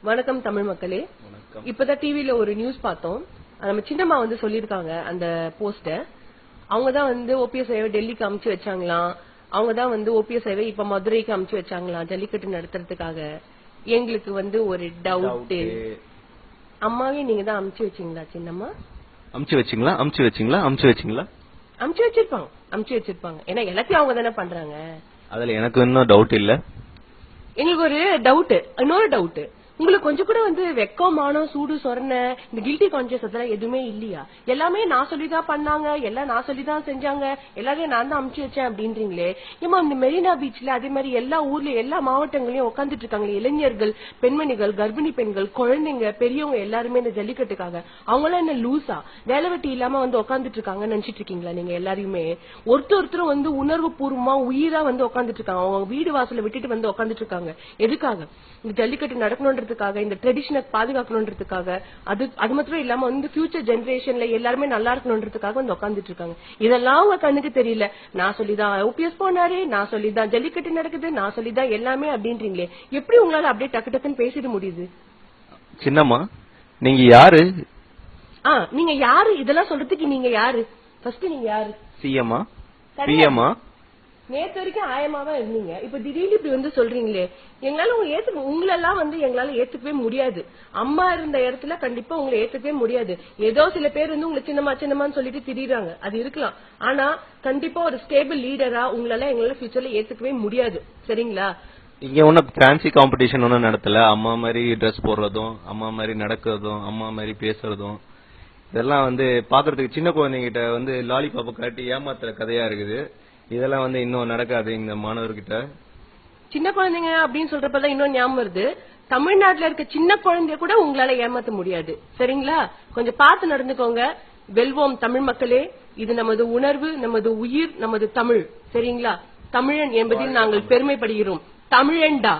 வணக்கம் தமிழ் மக்களே. இப்பதான் டிவில ஒரு நியூஸ் பார்த்தோம். நம்ம சின்னம்மா சொல்லிருக்காங்க அந்த போஸ்ட. அவங்கதான் ஓபிஎஸ் ஐயா டெல்லிக்கு அமுச்சு வச்சாங்களாம். அவங்கதான் ஓபிஎஸ் ஐயா இப்ப மதுரைக்கு அமுச்சு வச்சாங்களாம் ஜல்லிக்கட்டு நடத்துறதுக்காக. எங்களுக்கு ஒரு டவுட். அம்மாவே நீங்க தான் அமுச்சு வச்சீங்களா சின்னம்மா? அமுச்சு வச்சிருப்பாங்க. ஏன்னா எல்லாத்தையும் அவங்க தானே பண்றாங்க. அதுல எனக்கு இன்னும் டவுட் இல்ல. எங்களுக்கு ஒரு டவுட், இன்னொரு டவுட். உங்களுக்கு கொஞ்சம் கூட வெக்கம், மானம், சூடு, சொரண, இந்த கில்ட்டி கான்சியஸ் அதெல்லாம் எதுவுமே இல்லையா? எல்லாமே நான் சொல்லிதான் பண்ணாங்க, எல்லாம் நான் சொல்லிதான் செஞ்சாங்க, எல்லாரையும் நான் தான் அமுச்சு வச்சேன் அப்படின்றீங்களே. ஏமா இந்த மெரினா பீச்ல அதே மாதிரி எல்லா ஊர்ல எல்லா மாவட்டங்களையும் உட்காந்துட்டு இருக்காங்க இளைஞர்கள், பெண்மணிகள், கர்ப்பிணி பெண்கள், குழந்தைங்க, பெரியவங்க எல்லாருமே இந்த ஜல்லிக்கட்டுக்காக. அவங்களாம் என்ன லூசா வேலை வெட்டி இல்லாம உட்காந்துட்டு இருக்காங்கன்னு நினைச்சிட்டு இருக்கீங்களா? நீங்க எல்லாரையுமே ஒருத்தரும் உணர்வு பூர்வமா உயிரா உட்காந்துட்டு இருக்காங்க. அவங்க வீடு வாசல விட்டுட்டு உட்காந்துட்டு இருக்காங்க. எதுக்காக? இந்த ஜல்லிக்கட்டு நடக்கணும்ன்றதுக்காக, இந்த ட்ரெடிஷனை பாதுகாக்கணும்ன்றதுக்காக. அது மட்டும் இல்லாம ஃபியூச்சர் ஜெனரேஷன்ல எல்லாருமே நல்லா இருக்கணும்ன்றதுக்காக உட்காந்துட்டு இருக்காங்க. இதெல்லாம் உங்க கண்ணுக்கு தெரியல. நான் சொல்லிதான் ஓபிஎஸ் போனாரு, நான் சொல்லிதான் ஜல்லிக்கட்டு நடக்குது, நான் சொல்லிதான் எல்லாமே அப்படின்றீங்களே. எப்படி உங்களால அப்படியே டக்கு டக்குன்னு பேசிட முடியுது? சின்னம்மா நீங்க யாரு? நீங்க யாரு? இதெல்லாம் சொல்றதுக்கு நீங்க யாரு? ஃபர்ஸ்ட் நீங்க யாரு? சிஎம்மா? பிஎம்மா? நேத்து வரைக்கும் ஆயமாதான் இருந்தீங்க. இப்ப திடீர்னு இப்படி சொல்றீங்களே. எங்களால உங்களெல்லாம் எங்களால ஏத்துக்கவே முடியாது. அம்மா இருந்த இடத்துல கண்டிப்பா உங்களை ஏத்துக்கவே முடியாது. ஏதோ சில பேர் உங்களை சின்னமா சின்னமான்னு சொல்லிட்டு திரியுறாங்க. அது இருக்கலாம். ஆனா கண்டிப்பா ஒரு ஸ்டேபிள் லீடரா உங்களால எங்களால ஃபியூச்சர்ல ஏத்துக்கவே முடியாது. சரிங்களா? இங்க ஒன்னும் ஃபேன்சி காம்படிஷன் ஒன்னும் நடத்தல. அம்மா மாதிரி ட்ரெஸ் போடுறதும், அம்மா மாதிரி நடக்கிறதும், அம்மா மாதிரி பேசுறதும், இதெல்லாம் பாக்குறதுக்கு சின்ன குழந்தைகிட்ட லாலிபாப்பை காட்டி ஏமாத்துற கதையா இருக்குது. இதெல்லாம் இன்னும் நடக்காது இந்த மாணவர்கிட்ட. சின்ன குழந்தைங்க அப்படின்னு சொல்றப்பதான் இன்னும் ஞாபகம் வருது. தமிழ்நாட்டுல இருக்க சின்ன குழந்தைய கூட உங்களால ஏமாத்த முடியாது. சரிங்களா? கொஞ்சம் பார்த்து நடந்துக்கோங்க. வெல்வோம் தமிழ் மக்களே. இது நமது உணர்வு, நமது உயிர், நமது தமிழ். சரிங்களா? தமிழன் என்பதில் நாங்கள் பெருமைப்படுகிறோம். தமிழன்டா.